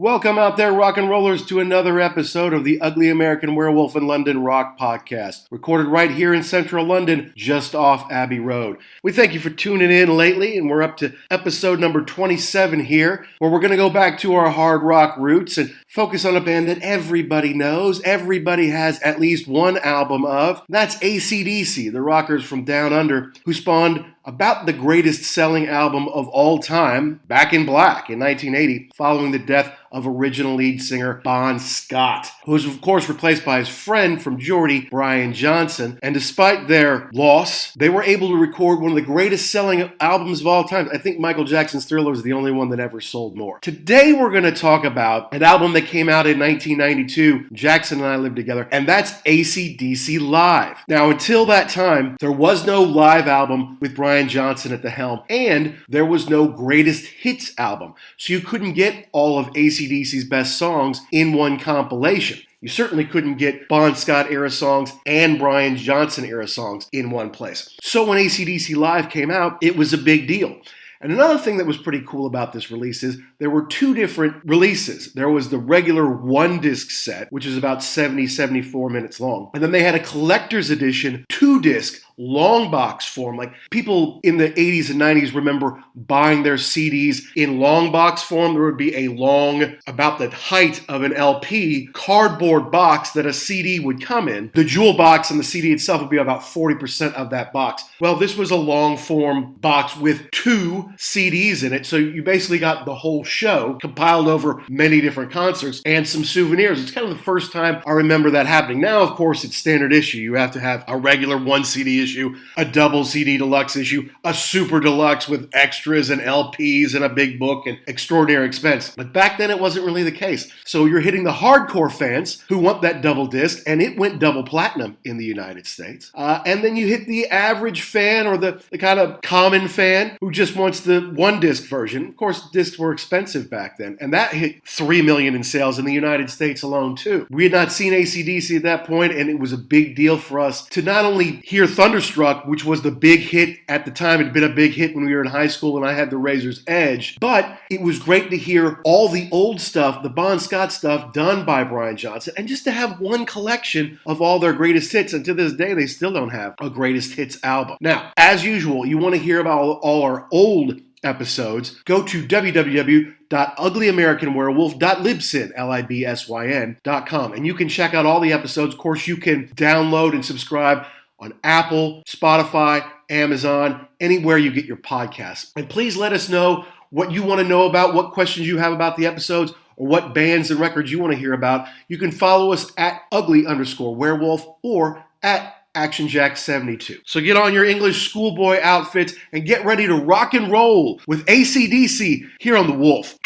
Welcome out there, rock and rollers, to another episode of the Ugly American Werewolf in London Rock Podcast, recorded right here in central London, just off Abbey Road. We thank you for tuning in lately, and we're up to episode number 27 here, where we're going to go back to our hard rock roots and focus on a band that everybody knows, everybody has at least one album of. That's AC/DC, the rockers from Down Under, who spawned about the greatest selling album of all time, Back in Black, in 1980, following the death of original lead singer Bon Scott, who was of course replaced by his friend from Geordie, Brian Johnson. And despite their loss, they were able to record one of the greatest selling albums of all time. I think Michael Jackson's Thriller is the only one that ever sold more. Today we're going to talk about an album that came out in 1992. Jackson and I lived together, and that's AC/DC Live. Now, until that time, there was no live album with Brian Johnson at the helm, and there was no greatest hits album. So you couldn't get all of AC/DC's best songs in one compilation. You certainly couldn't get Bon Scott era songs and Brian Johnson era songs in one place. So when AC/DC Live came out, it was a big deal. And another thing that was pretty cool about this release is there were two different releases. There was the regular one-disc set, which is about 74 minutes long. And then they had a collector's edition two-disc long box form. Like, people in the 80s and 90s remember buying their CDs in long box form. There would be a long, about the height of an LP, cardboard box that a CD would come in. The jewel box and the CD itself would be about 40% of that box. Well, this was a long form box with two CDs in it, so you basically got the whole show compiled over many different concerts and some souvenirs. It's kind of the first time I remember that happening. Now, of course, it's standard issue. You have to have a regular one CD issue, a double CD deluxe issue, a super deluxe with extras and LPs and a big book and extraordinary expense. But back then it wasn't really the case. So you're hitting the hardcore fans who want that double disc, and it went double platinum in the United States. And then you hit the average fan, or the kind of common fan who just wants the one disc version. Of course, discs were expensive back then, and that hit 3 million in sales in the United States alone too. We had not seen AC/DC at that point, and it was a big deal for us to not only hear Thunderstruck, which was the big hit at the time. It had been a big hit when we were in high school and I had the Razor's Edge, but it was great to hear all the old stuff, the Bon Scott stuff done by Brian Johnson, and just to have one collection of all their greatest hits. And to this day, they still don't have a greatest hits album. Now, as usual, you want to hear about all our old episodes, go to www.uglyamericanwerewolf.libsyn.com, and you can check out all the episodes. Of course, you can download and subscribe on Apple, Spotify, Amazon, anywhere you get your podcasts. And please let us know what you want to know about, what questions you have about the episodes, or what bands and records you want to hear about. You can follow us at ugly_werewolf or at ActionJack72. So get on your English schoolboy outfits and get ready to rock and roll with AC/DC here on The Wolf.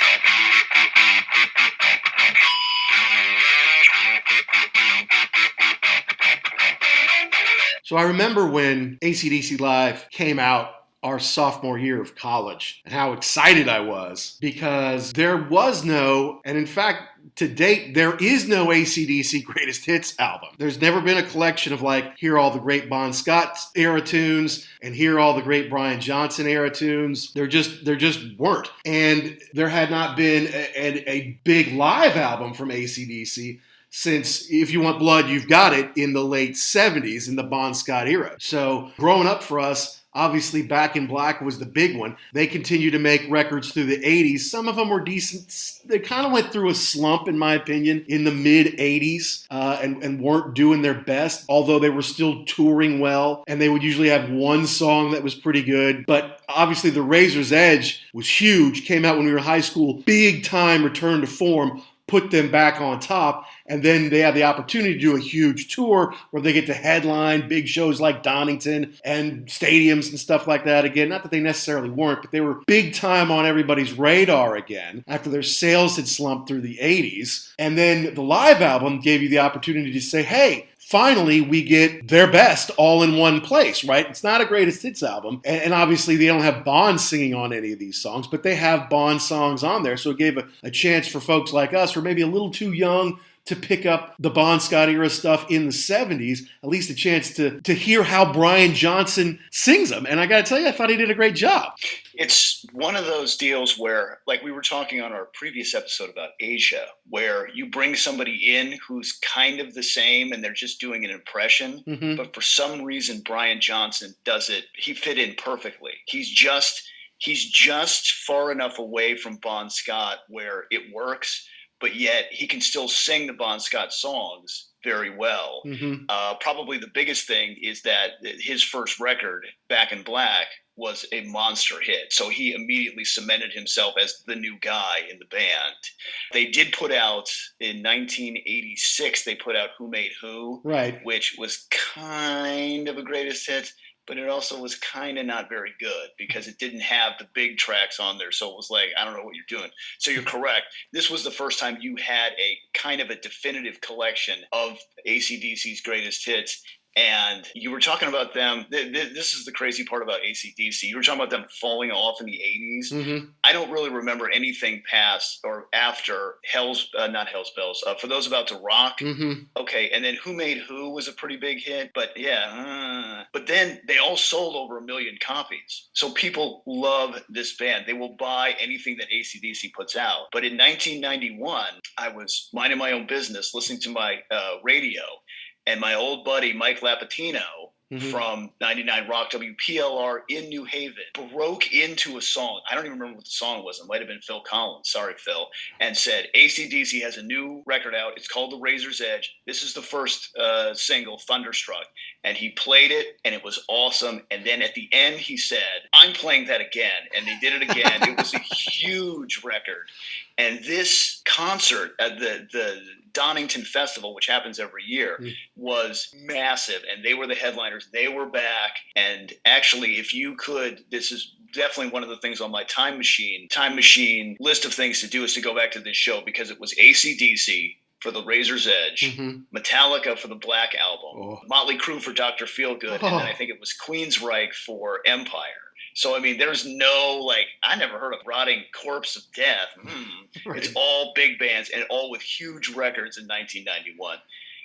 So I remember when AC/DC Live came out our sophomore year of college, and how excited I was, because there was no, and in fact, to date, there is no AC/DC Greatest Hits album. There's never been a collection of like, here are all the great Bon Scott era tunes, and here are all the great Brian Johnson era tunes. There just weren't. And there had not been a big live album from AC/DC since If You Want Blood, You've Got It in the late 70s, in the Bon Scott era. So growing up for us, obviously, Back in Black was the big one. They continued to make records through the 80s. Some of them were decent. They kind of went through a slump, in my opinion, in the mid-80s and weren't doing their best, although they were still touring well, and they would usually have one song that was pretty good. But obviously, the Razor's Edge was huge, came out when we were in high school, big-time return to form, put them back on top, and then they have the opportunity to do a huge tour where they get to headline big shows like Donington and stadiums and stuff like that again. Not that they necessarily weren't, but they were big time on everybody's radar again after their sales had slumped through the 80s. And then the live album gave you the opportunity to say, hey, finally, we get their best all in one place, right? It's not a greatest hits album. And obviously, they don't have Bon singing on any of these songs, but they have Bon songs on there. So it gave a chance for folks like us who are maybe a little too young to pick up the Bon Scott era stuff in the 70s, at least a chance to hear how Brian Johnson sings them. And I got to tell you, I thought he did a great job. It's one of those deals where, like we were talking on our previous episode about Asia, where you bring somebody in who's kind of the same and they're just doing an impression. Mm-hmm. But for some reason, Brian Johnson does it. He fit in perfectly. He's just far enough away from Bon Scott where it works, but yet he can still sing the Bon Scott songs very well. Mm-hmm. Probably the biggest thing is that his first record, Back in Black, was a monster hit. So he immediately cemented himself as the new guy in the band. They did put out, in 1986, they put out Who Made Who, right, which was kind of a greatest hits, but it also was kind of not very good because it didn't have the big tracks on there. So it was like, I don't know what you're doing. So you're correct. This was the first time you had a kind of a definitive collection of AC/DC's greatest hits. And you were talking about them. This is the crazy part about AC/DC. You were talking about them falling off in the 80s. Mm-hmm. I don't really remember anything past or after not Hell's Bells. For Those About to Rock. Mm-hmm. Okay, and then Who Made Who was a pretty big hit. But yeah, but then they all sold over 1 million copies. So people love this band. They will buy anything that AC/DC puts out. But in 1991, I was minding my own business, listening to my radio. And my old buddy, Mike Lapatino, mm-hmm. from 99 Rock WPLR in New Haven, broke into a song. I don't even remember what the song was. It might have been Phil Collins. Sorry, Phil. And said, AC/DC has a new record out. It's called The Razor's Edge. This is the first single, Thunderstruck. And he played it, and it was awesome. And then at the end, he said, I'm playing that again. And they did it again. It was a huge record. And this concert at the Donington Festival, which happens every year, was massive. And they were the headliners. They were back. And actually, if you could, this is definitely one of the things on my time machine list of things to do is to go back to this show, because it was AC/DC for The Razor's Edge, mm-hmm. Metallica for the Black Album, Motley Crue for Dr. Feelgood, and then I think it was Queensryche for Empire. So, I mean, there's no, I never heard of Rotting Corpse of Death. Right. It's all big bands and all with huge records in 1991.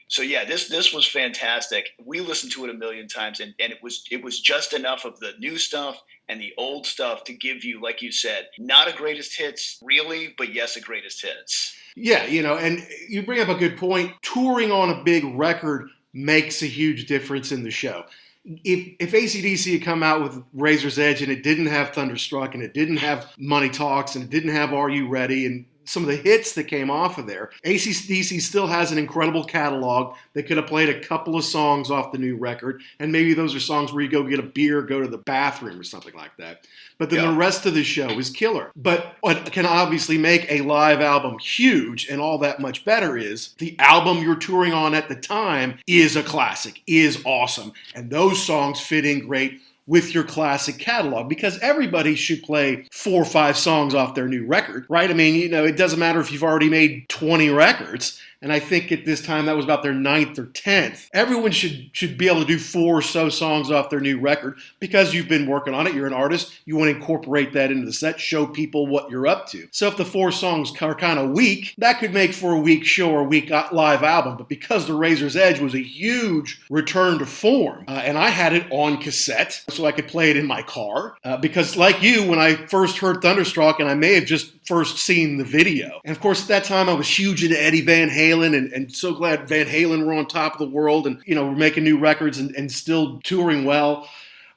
So, yeah, this was fantastic. We listened to it 1 million times, and it was just enough of the new stuff and the old stuff to give you, like you said, not a greatest hits, really, but yes, a greatest hits. Yeah, and you bring up a good point. Touring on a big record makes a huge difference in the show. If AC/DC had come out with Razor's Edge and it didn't have Thunderstruck and it didn't have Money Talks and it didn't have Are You Ready and some of the hits that came off of there, AC/DC still has an incredible catalog. They could have played a couple of songs off the new record, and maybe those are songs where you go get a beer, go to the bathroom or something like that. But then the rest of the show is killer. But what can obviously make a live album huge and all that much better is the album you're touring on at the time is a classic, is awesome. And those songs fit in great with your classic catalog, because everybody should play 4 or 5 songs off their new record, right? I mean, it doesn't matter if you've already made 20 records. And I think at this time that was about their 9th or 10th. Everyone should be able to do 4 or so songs off their new record, because you've been working on it. You're an artist. You want to incorporate that into the set, show people what you're up to. So if the 4 songs are kind of weak, that could make for a weak show or a weak live album. But because The Razor's Edge was a huge return to form, and I had it on cassette so I could play it in my car, because like you, when I first heard Thunderstruck, and I may have just first seen the video. And of course, at that time, I was huge into Eddie Van Halen, and so glad Van Halen were on top of the world, and we're making new records and still touring well.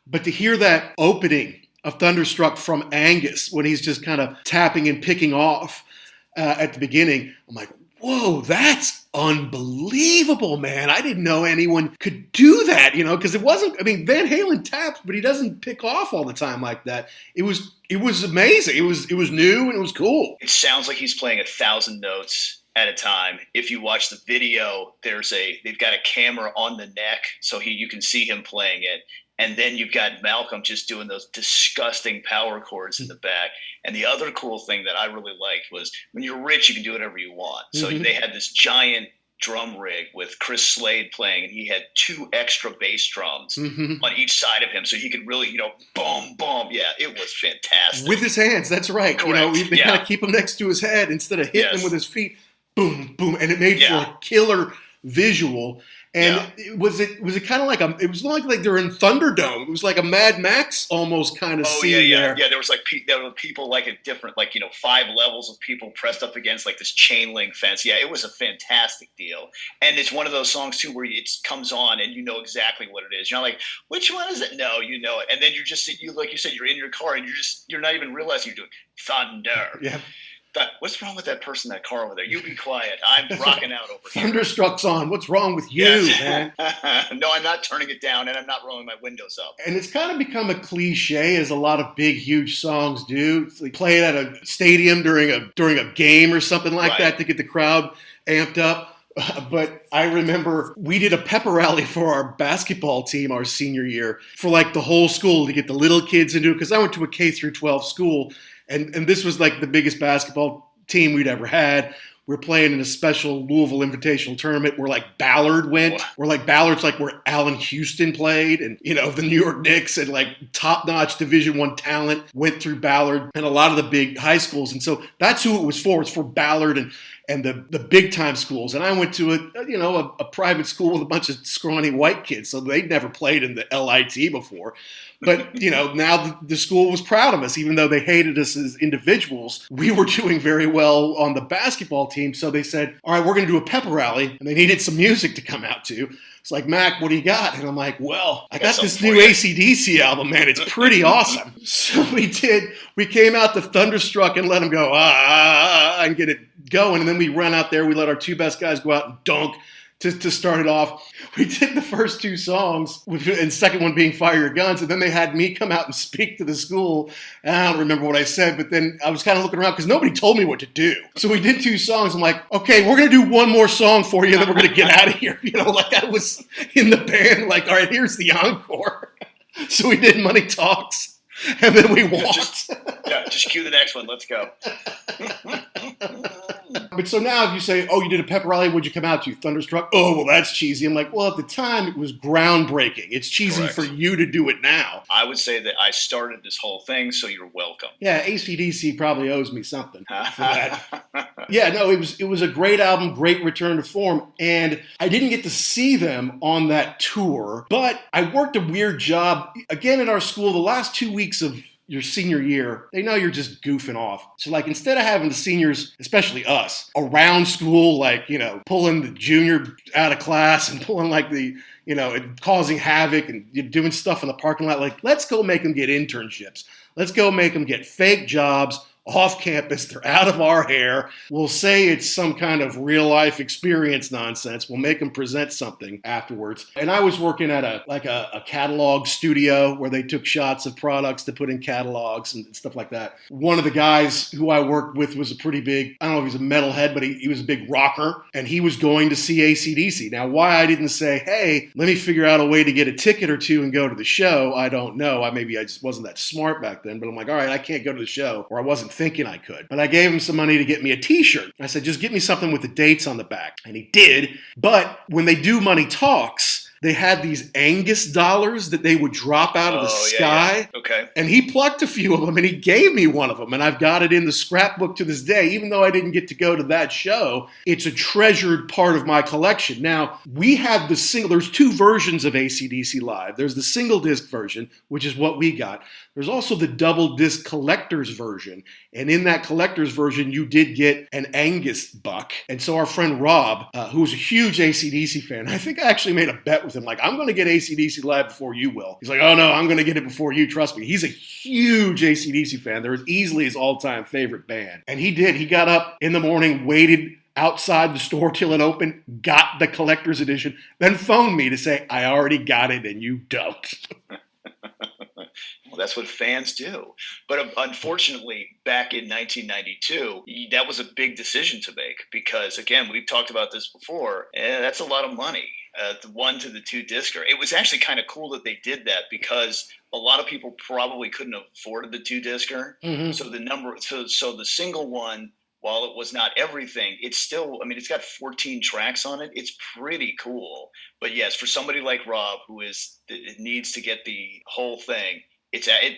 But to hear that opening of Thunderstruck from Angus, when he's just kind of tapping and picking off at the beginning, I'm like, whoa, that's unbelievable, man. I didn't know anyone could do that, because it wasn't, Van Halen taps, but he doesn't pick off all the time like that. It was amazing. It was new and it was cool. It sounds like he's playing 1,000 notes at a time. If you watch the video, they've got a camera on the neck, so you can see him playing it. And then you've got Malcolm just doing those disgusting power chords in the back. And the other cool thing that I really liked was, when you're rich, you can do whatever you want. So they had this giant drum rig with Chris Slade playing, and he had 2 extra bass drums on each side of him, so he could really, boom, boom. Yeah, it was fantastic. With his hands, that's right. Correct. We kind of keep him next to his head instead of hitting him with his feet. Boom, boom. And it made for a killer visual. And was it kind of like it was like they're in Thunderdome. It was like a Mad Max almost kind of scene there. Yeah. There was like there were people like at different 5 levels of people pressed up against like this chain link fence. Yeah, it was a fantastic deal. And it's one of those songs too where it comes on and you know exactly what it is. You're not like, which one is it? No, you know it. And then you're just like you said, you're in your car and you're not even realizing you're doing thunder. Yeah. What's wrong with that person in that car over there? You be quiet. I'm rocking out over here. Thunderstruck's on. What's wrong with you, man? No, I'm not turning it down, and I'm not rolling my windows up. And it's kind of become a cliche, as a lot of big, huge songs do. It's like play it at a stadium during a game or something like that to get the crowd amped up. But I remember we did a pepper rally for our basketball team our senior year for like the whole school to get the little kids into it, because I went to a K through 12 school. And this was like the biggest basketball team we'd ever had. We're playing in a special Louisville Invitational tournament where like Ballard went. Where like Ballard's like where Allen Houston played, and the New York Knicks and like top-notch Division I talent went through Ballard and a lot of the big high schools. And so that's who it was for. It's for Ballard and the big time schools. And I went to a private school with a bunch of scrawny white kids, so they'd never played in the LIT before. But, now the school was proud of us, even though they hated us as individuals. We were doing very well on the basketball team. So they said, all right, we're going to do a pepper rally. And they needed some music to come out to. It's like, Mac, what do you got? And I'm like, well, I got this new AC/DC album, man. It's pretty awesome. So we did. We came out to Thunderstruck and let them go, and get it going. And then we ran out there. We let our two best guys go out and dunk to start it off. We did the first 2 songs, and second one being Fire Your Guns, and then they had me come out and speak to the school. And I don't remember what I said, but then I was kind of looking around because nobody told me what to do. So we did 2 songs. I'm like, okay, we're going to do one more song for you, and then we're going to get out of here. Like I was in the band, like, all right, here's the encore. So we did Money Talks, and then we walked. Just cue the next one. Let's go. But so now if you say, oh, you did a pep rally, what'd you come out to? Thunderstruck? Oh, well, that's cheesy. I'm like, well, at the time, it was groundbreaking. It's cheesy for you to do it now. I would say that I started this whole thing, so you're welcome. Yeah, AC/DC probably owes me something for that. Yeah, no, it was a great album, great return to form. And I didn't get to see them on that tour, but I worked a weird job. Again, at our school, the last 2 weeks of your senior year, they know you're just goofing off. So like instead of having the seniors, especially us, around school, like, pulling the junior out of class and pulling like the, and causing havoc and doing stuff in the parking lot, like let's go make them get internships. Let's go make them get fake jobs off campus. They're out of our hair. We'll say it's some kind of real life experience nonsense. We'll make them present something afterwards. And I was working at a catalog studio where they took shots of products to put in catalogs and stuff like that. One of the guys who I worked with was a pretty big, I don't know if he's a metalhead, but he was a big rocker, and he was going to see AC/DC. Now, why I didn't say, hey, let me figure out a way to get a ticket or 2 and go to the show, I don't know. Maybe I just wasn't that smart back then, but I'm like, all right, I can't go to the show, or I wasn't thinking I could. But I gave him some money to get me a t-shirt. I said, just get me something with the dates on the back. And he did. But when they do Money Talks, they had these Angus dollars that they would drop out of the sky. Yeah. Okay. And he plucked a few of them and he gave me one of them. And I've got it in the scrapbook to this day. Even though I didn't get to go to that show, it's a treasured part of my collection. Now, we have the single, there's 2 versions of AC/DC Live. There's the single disc version, which is what we got. There's also the double disc collector's version. And in that collector's version, you did get an Angus buck. And so our friend Rob, who was a huge AC/DC fan, I think I actually made a bet with him, like, I'm going to get AC/DC Live before you will. He's like, oh no, I'm going to get it before you, trust me. He's a huge AC/DC fan. They're easily his all-time favorite band. And he did. He got up in the morning, waited outside the store till it opened, got the collector's edition, then phoned me to say, I already got it and you don't. Well, that's what fans do. But unfortunately, back in 1992, that was a big decision to make because, again, we've talked about this before, and that's a lot of money. The 1 to the 2 discer. It was actually kind of cool that they did that because a lot of people probably couldn't have afforded the 2 discer. Mm-hmm. So the single one, while it was not everything, it's still, it's got 14 tracks on it. It's pretty cool. But yes, for somebody like Rob, who needs to get the whole thing,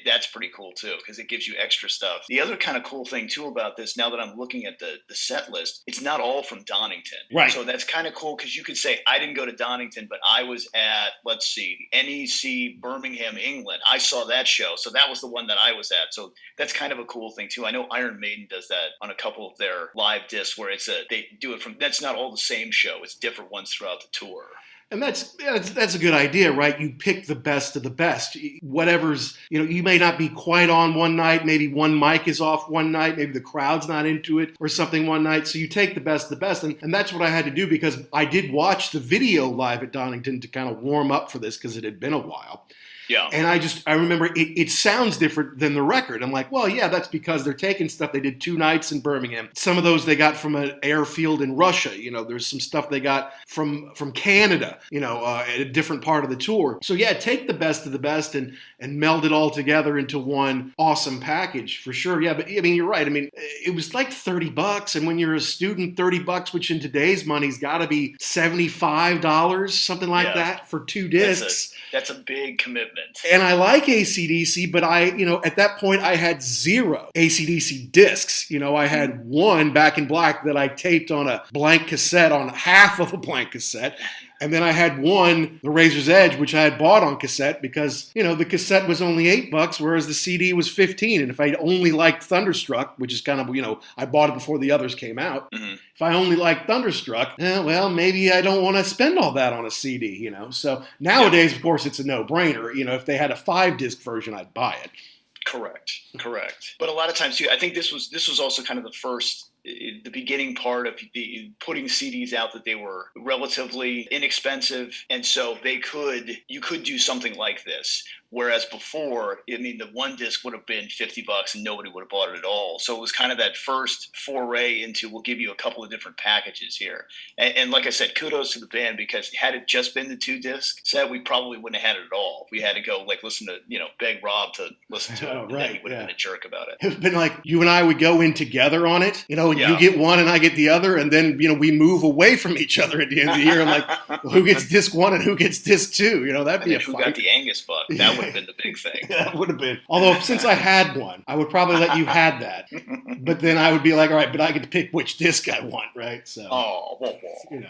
That's pretty cool too, because it gives you extra stuff. The other kind of cool thing too about this, now that I'm looking at the set list, it's not all from Donington. Right. So that's kind of cool, because you could say, I didn't go to Donington, but I was at, let's see, NEC Birmingham, England. I saw that show. So that was the one that I was at. So that's kind of a cool thing too. I know Iron Maiden does that on a couple of their live discs, where they do it from, that's not all the same show. It's different ones throughout the tour. And that's a good idea, right? You pick the best of the best. Whatever's, you may not be quite on one night. Maybe one mic is off one night. Maybe the crowd's not into it or something one night. So you take the best of the best. And that's what I had to do, because I did watch the video live at Donington to kind of warm up for this, because it had been a while. Yeah. And I remember it sounds different than the record. I'm like, well, yeah, that's because they're taking stuff. They did 2 nights in Birmingham. Some of those they got from an airfield in Russia. There's some stuff they got from Canada, at a different part of the tour. So yeah, take the best of the best and meld it all together into one awesome package for sure. Yeah, but I mean, you're right. I mean, it was like $30. And when you're a student, $30, which in today's money's got to be $75, something like that for 2 discs. That's a big commitment. And I like AC/DC, but at that point I had 0 AC/DC discs. I had 1 Back in Black that I taped on a blank cassette, on half of a blank cassette. And then I had 1, The Razor's Edge, which I had bought on cassette because, the cassette was only $8, whereas the CD was $15. And if I only liked Thunderstruck, which is kind of, I bought it before the others came out. Mm-hmm. If I only liked Thunderstruck, well, maybe I don't want to spend all that on a CD, So nowadays, of course, it's a no-brainer. If they had a 5-disc version, I'd buy it. Correct. But a lot of times, too, I think this was also kind of the beginning part of the putting CDs out, that they were relatively inexpensive, and so you could do something like this. Whereas before, I mean, the 1 disc would have been $50 and nobody would have bought it at all. So it was kind of that first foray into, we'll give you a couple of different packages here. And like I said, kudos to the band, because had it just been the 2-disc set, we probably wouldn't have had it at all. We had to go listen to, beg Rob to listen to it. Right, he would have been a jerk about it. It would have been like you and I would go in together on it, and you get one and I get the other, and then, we move away from each other at the end of the year. I'm like, well, who gets disc 1 and who gets disc 2? That'd be a fight. Who got the Angus buck? That would have been the big thing. That would have been. Although since I had one, I would probably let you had that. But then I would be like, all right, but I get to pick which disc I want, right? So,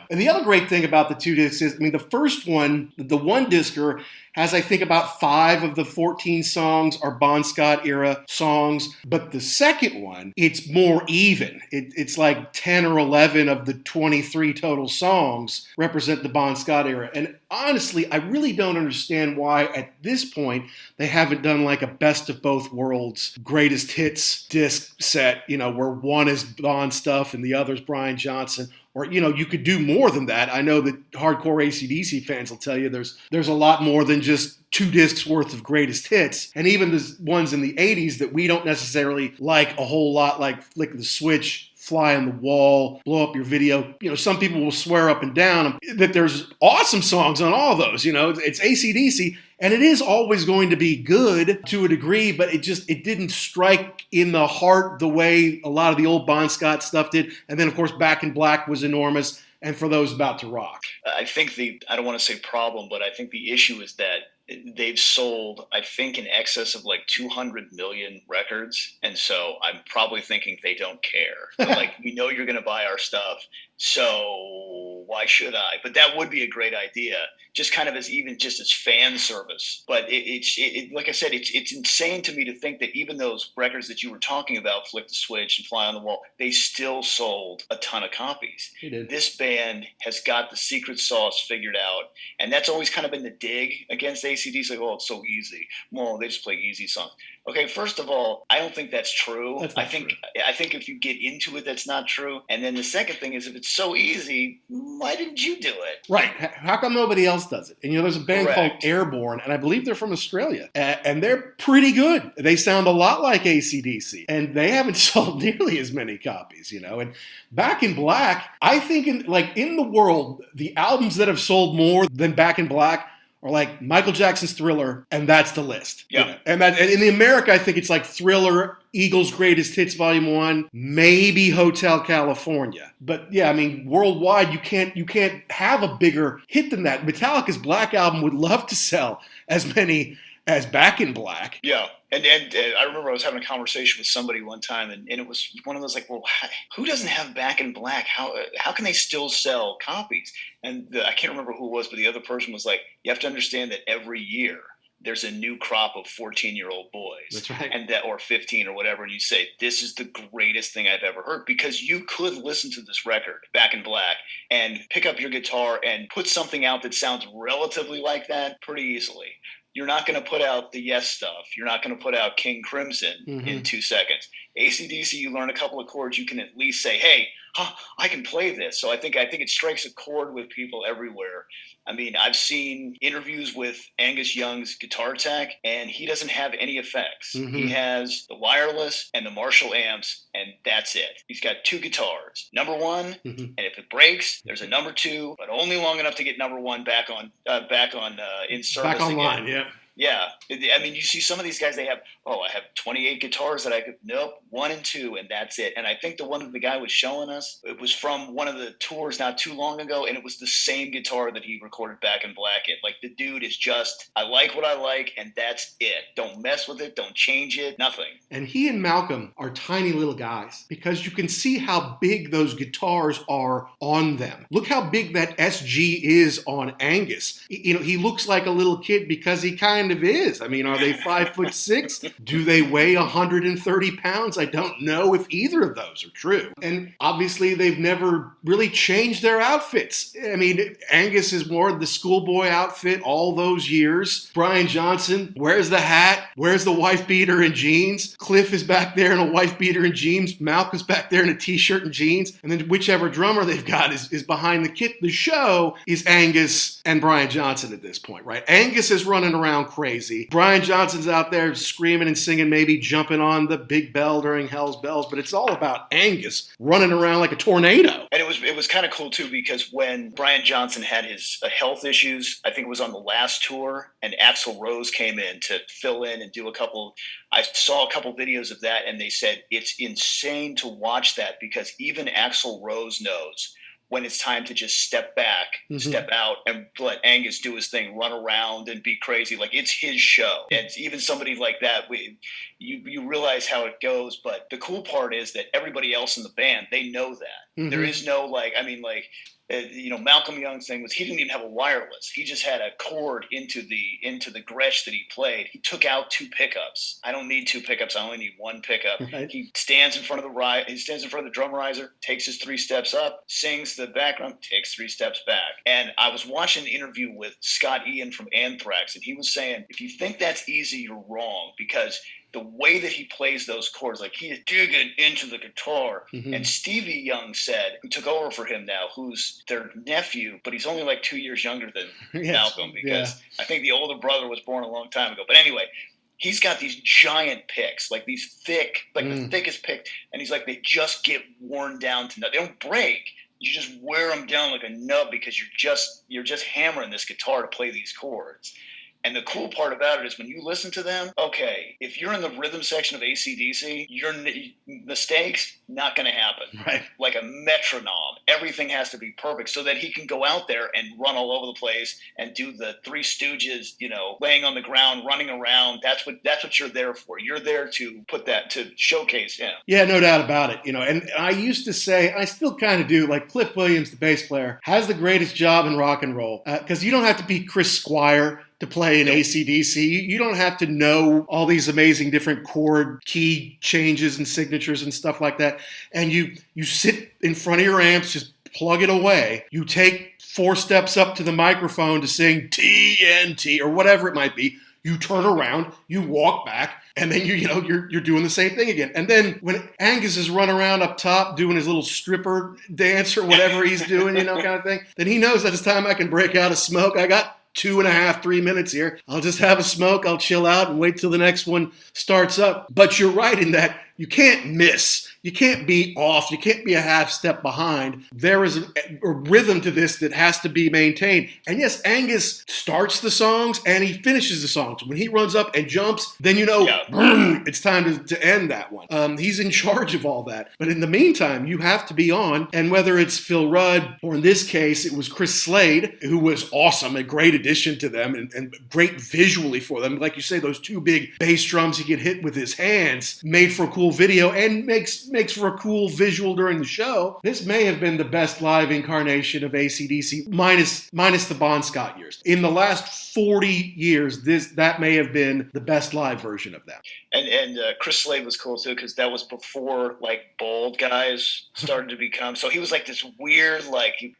And the other great thing about the 2 discs is, I mean, the first one, the 1-discer, has, I think, about 5 of the 14 songs are Bon Scott era songs. But the second one, it's more even. It's like 10 or 11 of the 23 total songs represent the Bon Scott era. And honestly, I really don't understand why at this point they haven't done like a best of both worlds greatest hits disc set, where one is Bon stuff and the other's Brian Johnson. Or, you could do more than that. I know that hardcore AC/DC fans will tell you there's a lot more than just 2 discs worth of greatest hits. And even the ones in the 80s that we don't necessarily like a whole lot, like Flick the Switch, Fly on the Wall, Blow Up Your Video. Some people will swear up and down that there's awesome songs on all those. It's AC/DC. And it is always going to be good to a degree, but it didn't strike in the heart the way a lot of the old Bon Scott stuff did. And then, of course, Back in Black was enormous. And For Those About to Rock. I think I don't want to say problem, but I think the issue is that they've sold, I think, in excess of like 200 million records. And so I'm probably thinking they don't care. Like, we know you're going to buy our stuff, so why should I? But that would be a great idea, just kind of as fan service. But it like I said, it's insane to me to think that even those records that you were talking about, Flick the Switch and Fly on the Wall, they still sold a ton of copies. They did. This band has got the secret sauce figured out, and that's always kind of been the dig against AC/DC. Like, oh, it's so easy. Well, they just play easy songs. Okay, first of all, I don't think that's true. I think if you get into it, that's not true. And then the second thing is, if it's so easy, why didn't you do it? Right. How come nobody else does it? And there's a band called Airborne, and I believe they're from Australia, and they're pretty good. They sound a lot like AC/DC, and they haven't sold nearly as many copies. And Back in Black, I think in the world, the albums that have sold more than Back in Black or like Michael Jackson's Thriller, and that's the list. Yeah. And in the America, I think it's like Thriller, Eagles' Greatest Hits Volume 1, maybe Hotel California. But yeah, I mean, worldwide, you can't have a bigger hit than that. Metallica's Black Album would love to sell as many as Back in Black. Yeah. And I remember I was having a conversation with somebody one time, and it was one of those like, well, who doesn't have Back in Black? How can they still sell copies? And I can't remember who it was, but the other person was like, you have to understand that every year there's a new crop of 14-year-old boys. That's right. Or 15 or whatever, and you say, this is the greatest thing I've ever heard, because you could listen to this record, Back in Black, and pick up your guitar and put something out that sounds relatively like that pretty easily. You're not going to put out the Yes stuff. You're not going to put out King Crimson in 2 seconds. AC/DC, you learn a couple of chords, you can at least say, hey, I can play this. So I think it strikes a chord with people everywhere. I mean, I've seen interviews with Angus Young's guitar tech, and he doesn't have any effects. He has the wireless and the Marshall amps, and that's it. He's got 2 guitars. Number 1, and if it breaks, there's a number 2, but only long enough to get number 1 back on in service back online, again. yeah. Yeah. I mean, you see some of these guys, they have, I have 28 guitars that I could, nope, 1 and 2, and that's it. And I think the one that the guy was showing us, it was from one of the tours not too long ago, and it was the same guitar that he recorded Back in Black in. Like, the dude is just, I like what I like, and that's it. Don't mess with it. Don't change it. Nothing. And he and Malcolm are tiny little guys, because you can see how big those guitars are on them. Look how big that SG is on Angus. He looks like a little kid because he kind of is. I mean, are they 5'6"? Do they weigh 130 pounds? I don't know if either of those are true. And obviously, they've never really changed their outfits. I mean, Angus is more the schoolboy outfit all those years. Brian Johnson, where's the hat? Where's the wife beater and jeans? Cliff is back there in a wife beater and jeans. Malcolm's back there in a t-shirt and jeans. And then whichever drummer they've got is behind the kit. The show is Angus and Brian Johnson at this point, right? Angus is running around crazy. Brian Johnson's out there screaming and singing, maybe jumping on the big bell during Hell's Bells, but it's all about Angus running around like a tornado. And it was kind of cool too, because when Brian Johnson had his health issues, I think it was on the last tour, and Axl Rose came in to fill in and do I saw a couple videos of that, and they said it's insane to watch that, because even Axl Rose knows when it's time to just step back, step out, and let Angus do his thing, run around and be crazy. Like, it's his show. And even somebody like that, you realize how it goes. But the cool part is that everybody else in the band, they know that. There is no, Malcolm Young's thing was he didn't even have a wireless. He just had a cord into the Gretsch that he played. He took out 2 pickups. I don't need 2 pickups. I only need 1 pickup. Right. He stands in front of the drum riser, takes his 3 steps up, sings the background, takes 3 steps back. And I was watching an interview with Scott Ian from Anthrax, and he was saying, if you think that's easy, you're wrong, because the way that he plays those chords, like he is digging into the guitar. And Stevie Young said, who took over for him now, who's their nephew, but he's only like 2 years younger than Malcolm, because I think the older brother was born a long time ago. But anyway, he's got these giant picks, like these thick, the thickest pick, and he's like, they just get worn down to nothing. They don't break. You just wear them down like a nub, because you're just hammering this guitar to play these chords. And the cool part about it is when you listen to them, okay, if you're in the rhythm section of AC/DC, your mistakes, not going to happen. Right. Like a metronome. Everything has to be perfect so that he can go out there and run all over the place and do the Three Stooges, laying on the ground, running around. That's what you're there for. You're there to to showcase him. Yeah, no doubt about it. And I used to say, I still kind of do, like Cliff Williams, the bass player, has the greatest job in rock and roll, because you don't have to be Chris Squire to play in AC/DC. You don't have to know all these amazing different chord key changes and signatures and stuff like that. And you sit in front of your amps, just plug it away. You take 4 steps up to the microphone to sing TNT or whatever it might be. You turn around, you walk back, and then you're doing the same thing again. And then when Angus is running around up top doing his little stripper dance or whatever he's doing, kind of thing, then he knows that it's time I can break out a smoke. I got 2.5, 3 minutes here. I'll just have a smoke. I'll chill out and wait till the next one starts up. But you're right in that you can't miss. you can't be off. You can't be a half step behind. There is a rhythm to this that has to be maintained. And yes, Angus starts the songs and he finishes the songs. When he runs up and jumps, then it's time to end that one. He's in charge of all that. But in the meantime, you have to be on. And whether it's Phil Rudd or in this case, it was Chris Slade, who was awesome, a great addition to them and great visually for them. Like you say, those two big bass drums he could hit with his hands made for a cool video and makes for a cool visual during the show. This may have been the best live incarnation of AC/DC, minus the Bon Scott years. In the last 40 years, that may have been the best live version of that. And Chris Slade was cool too, because that was before like bald guys started to become. So he was like this weird,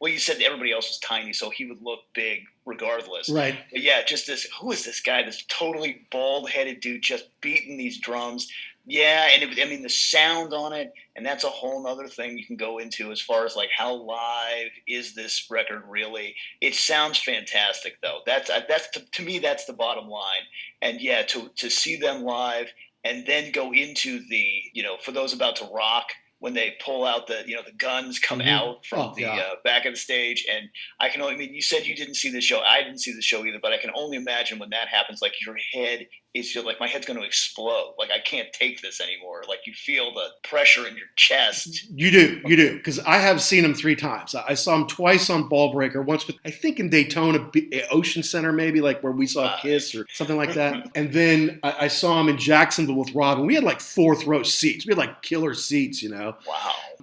you said everybody else was tiny, so he would look big regardless. Right. But yeah, just who is this guy? This totally bald-headed dude just beating these drums. Yeah, and the sound on it, and that's a whole other thing you can go into as far as like how live is this record really? It sounds fantastic though. That's to me that's the bottom line. And yeah, to see them live and then go into the for those about to rock. When they pull out the guns come out from the back of the stage, and I can only you said you didn't see the show. I didn't see the show either, but I can only imagine when that happens. Like your head is like my head's going to explode. Like I can't take this anymore. Like you feel the pressure in your chest. You do, because I have seen him 3 times. I saw him twice on Ballbreaker. Once I think in Daytona Ocean Center, maybe like where we saw Kiss or something like that. And then I saw him in Jacksonville with Rob, and we had like 4th row seats. We had like killer seats, Wow.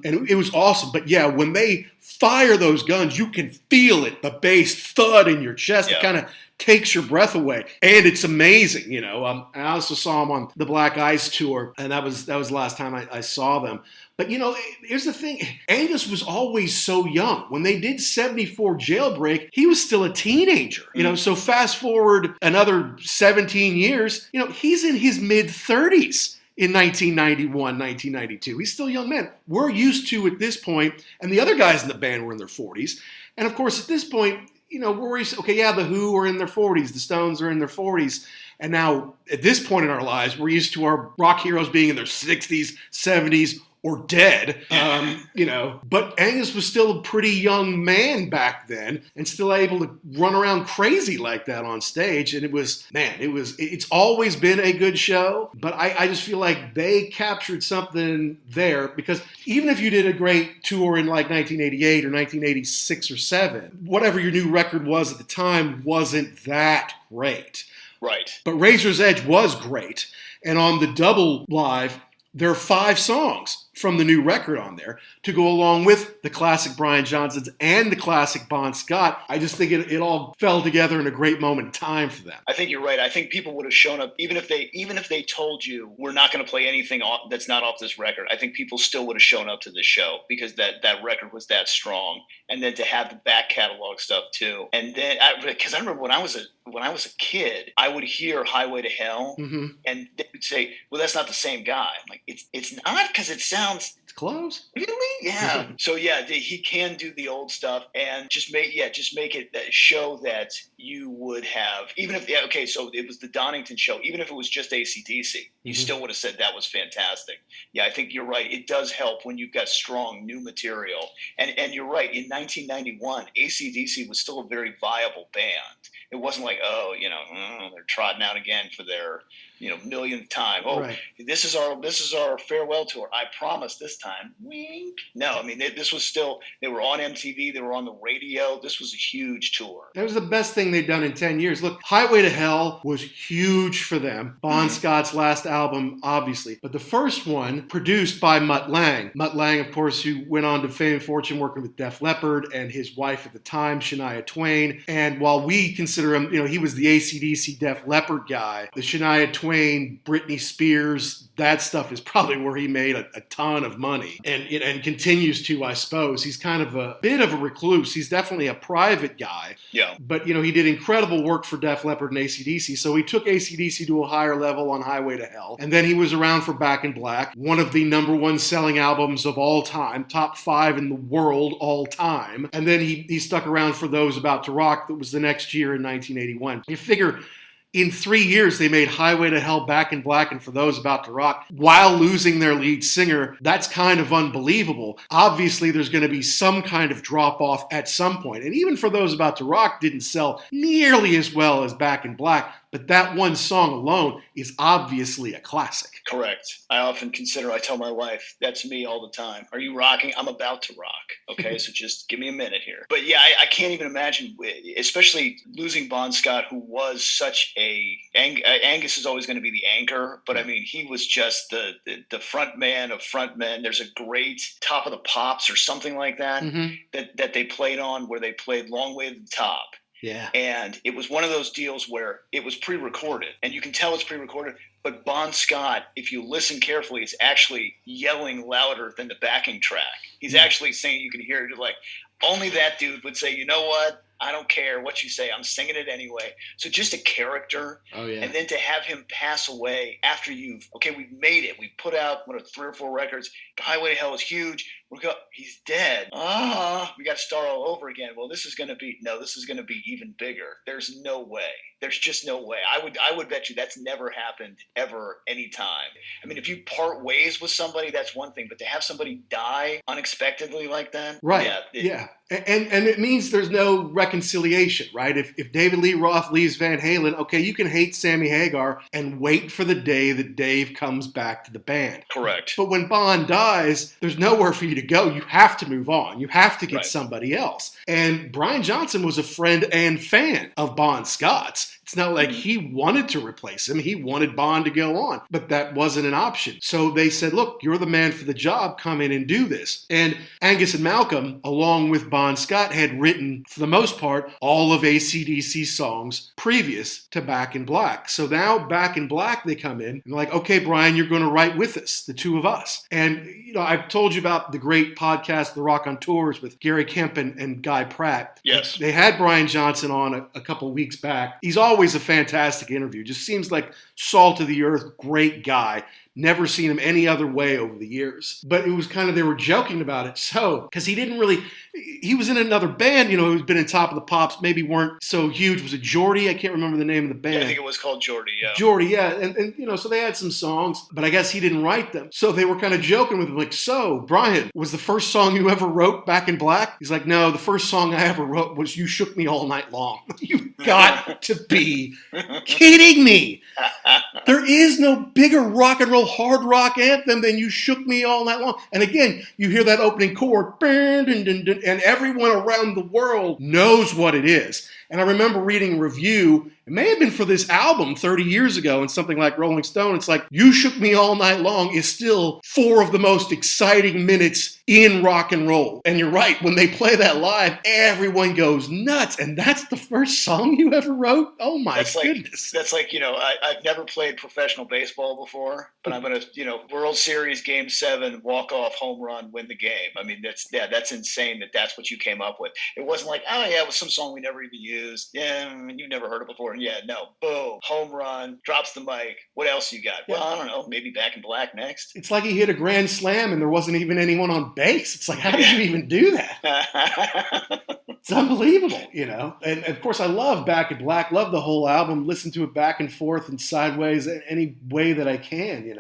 And it was awesome. But yeah, when they fire those guns, you can feel it, the bass thud in your chest. It kind of takes your breath away. And it's amazing, I also saw them on the Black Ice tour, and that was the last time I saw them. But, here's the thing. Angus was always so young. When they did 74 Jailbreak, he was still a teenager. So fast forward another 17 years, he's in his mid-30s. In 1991, 1992. He's still a young man. We're used to at this point, and the other guys in the band were in their 40s. And of course, at this point, we're used to, the Who are in their 40s, the Stones are in their 40s. And now, at this point in our lives, we're used to our rock heroes being in their 60s, 70s, or dead, But Angus was still a pretty young man back then and still able to run around crazy like that on stage. And it's always been a good show, but I just feel like they captured something there because even if you did a great tour in like 1988 or 1986 or 7, whatever your new record was at the time wasn't that great. Right. But Razor's Edge was great. And on the double live, there are 5 songs from the new record on there to go along with the classic Brian Johnson's and the classic Bon Scott. I just think it all fell together in a great moment in time for them. I think you're right. I think people would have shown up even if they told you we're not going to play anything that's not off this record. I think people still would have shown up to this show because that record was that strong. And then to have the back catalog stuff too. And then because I remember when I was a kid, I would hear Highway to Hell, and they would say, "Well, that's not the same guy." I'm like, "It's not because it sounds." It's close. Really? Yeah. So yeah, he can do the old stuff and just make it that show that you would have even if so it was the Donington show. Even if it was just AC/DC, you still would have said that was fantastic. Yeah, I think you're right. It does help when you've got strong new material. And you're right. In 1991, AC/DC was still a very viable band. It wasn't like they're trotting out again for their millionth time. This is our farewell tour. I promise this time. Wink. No, this was still, they were on MTV, they were on the radio. This was a huge tour. That was the best thing they'd done in 10 years. Look, Highway to Hell was huge for them. Bon Scott's last album, obviously. But the first one, produced by Mutt Lange. Mutt Lange, of course, who went on to fame and fortune working with Def Leppard and his wife at the time, Shania Twain. And while we consider him, he was the AC/DC Def Leppard guy, the Shania Twain, Britney Spears, that stuff is probably where he made a ton of money and continues to, I suppose. He's kind of a bit of a recluse. He's definitely a private guy. Yeah. But, he did incredible work for Def Leppard and AC/DC. So he took AC/DC to a higher level on Highway to Hell. And then he was around for Back in Black, one of the #1 selling albums of all time, top 5 in the world all time. And then he stuck around for Those About to Rock. That was the next year in 1981. You figure in 3 years, they made Highway to Hell, Back in Black, and For Those About to Rock while losing their lead singer. That's kind of unbelievable. Obviously, there's going to be some kind of drop-off at some point. And even For Those About to Rock didn't sell nearly as well as Back in Black, but that one song alone is obviously a classic. Correct. I tell my wife, that's me all the time. Are you rocking? I'm about to rock. Okay, so just give me a minute here. But yeah, I can't even imagine, especially losing Bon Scott, who was such Angus is always going to be the anchor, but I mean, he was just the front man of front men. There's a great Top of the Pops or something like that, that they played on, where they played Long Way to the Top. Yeah. And it was one of those deals where it was pre-recorded, and you can tell it's pre-recorded, but Bon Scott, if you listen carefully, is actually yelling louder than the backing track. He's actually saying, you can hear it, like, only that dude would say, you know what? I don't care what you say. I'm singing it anyway. So just a character. Oh, yeah. And then to have him pass away after we've made it. We put out 3 or 4 records. Highway to Hell is huge. He's dead. We got to start all over again. Well, this is going to be even bigger. There's no way. There's just no way. I would bet you that's never happened ever, anytime. I mean, if you part ways with somebody, that's one thing. But to have somebody die unexpectedly like that. Right. Yeah. And it means there's no reconciliation, right? If David Lee Roth leaves Van Halen, okay, you can hate Sammy Hagar and wait for the day that Dave comes back to the band. Correct. But when Bon dies, there's nowhere for you to go. You have to move on. You have to get somebody else. And Brian Johnson was a friend and fan of Bon Scott's. It's not like he wanted to replace him. He wanted Bon to go on, but that wasn't an option. So they said, look, you're the man for the job. Come in and do this. And Angus and Malcolm, along with Bon Scott, had written, for the most part, all of AC/DC's songs previous to Back in Black. So now Back in Black, they come in and they're like, okay, Brian, you're going to write with us, the two of us. And, I've told you about the great podcast, The Rock on Tours, with Gary Kemp and Guy Pratt. Yes. They had Brian Johnson on a couple of weeks back. He's always a fantastic interview. Just seems like salt of the earth, great guy. Never seen him any other way over the years. But it was kind of, they were joking about it. So, because he was in another band, who's been in Top of the Pops, maybe weren't so huge. Was it Geordie? I can't remember the name of the band. Yeah, I think it was called Geordie, yeah. Geordie, yeah. And so they had some songs, but I guess he didn't write them. So they were kind of joking with him, like, so, Brian, was the first song you ever wrote Back in Black? He's like, no, the first song I ever wrote was You Shook Me All Night Long. You got to be kidding me. There is no bigger rock and roll hard rock anthem than You Shook Me All Night Long. And again, you hear that opening chord, and everyone around the world knows what it is. And I remember reading a review, it may have been for this album 30 years ago in something like Rolling Stone. It's like, You Shook Me All Night Long is still 4 of the most exciting minutes in rock and roll. And you're right, when they play that live, everyone goes nuts. And that's the first song you ever wrote? Oh my goodness. That's like, I've never played professional baseball before, but I'm going to, World Series Game 7, walk-off home run, win the game. I mean, that's insane that's what you came up with. It wasn't like, oh yeah, it was some song we never even used. Yeah, you never heard it before. Yeah, no, boom, home run, drops the mic. What else you got? Yeah. Well, I don't know, maybe Back in Black next. It's like he hit a grand slam and there wasn't even anyone on base. It's like, how did you even do that? It's unbelievable, And of course, I love Back in Black, love the whole album, listen to it back and forth and sideways any way that I can,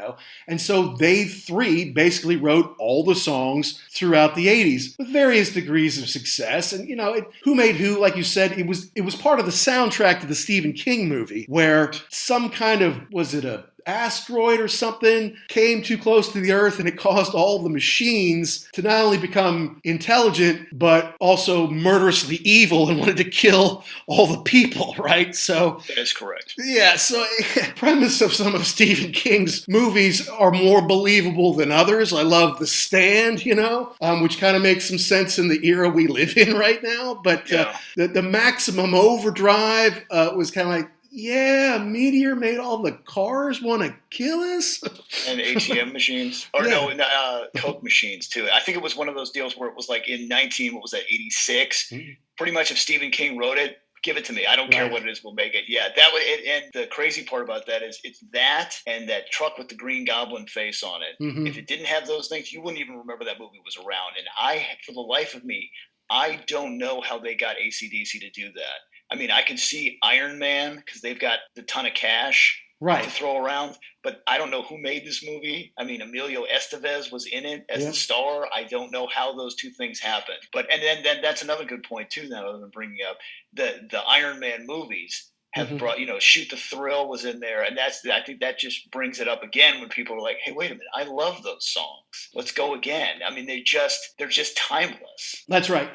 And so they 3 basically wrote all the songs throughout the 80s with various degrees of success. And, Who Made Who, like you said, it was part of the soundtrack to the Stephen King movie where some kind of, was it a asteroid or something came too close to the Earth and it caused all the machines to not only become intelligent but also murderously evil and wanted to kill all the people, right? So that is correct. Yeah, so premise of some of Stephen King's movies are more believable than others. I love The Stand, which kind of makes some sense in the era we live in right now. But the Maximum Overdrive was kind of like, yeah, a meteor made all the cars want to kill us. And ATM machines. Or Coke machines, too. I think it was one of those deals where it was like in 86? Pretty much if Stephen King wrote it, give it to me. I don't care what it is. We'll make it. Yeah, that was it. And the crazy part about that is it's that and that truck with the Green Goblin face on it. Mm-hmm. If it didn't have those things, you wouldn't even remember that movie was around. And for the life of me, I don't know how they got AC/DC to do that. I mean, I can see Iron Man because they've got a ton of cash to throw around, but I don't know who made this movie. I mean, Emilio Estevez was in it as the star. I don't know how those two things happened. But and then that's another good point too. That I've been bringing up the Iron Man movies have brought, Shoot the Thrill was in there, and I think that just brings it up again when people are like, hey, wait a minute, I love those songs. Let's go again. I mean, they're just timeless. That's right.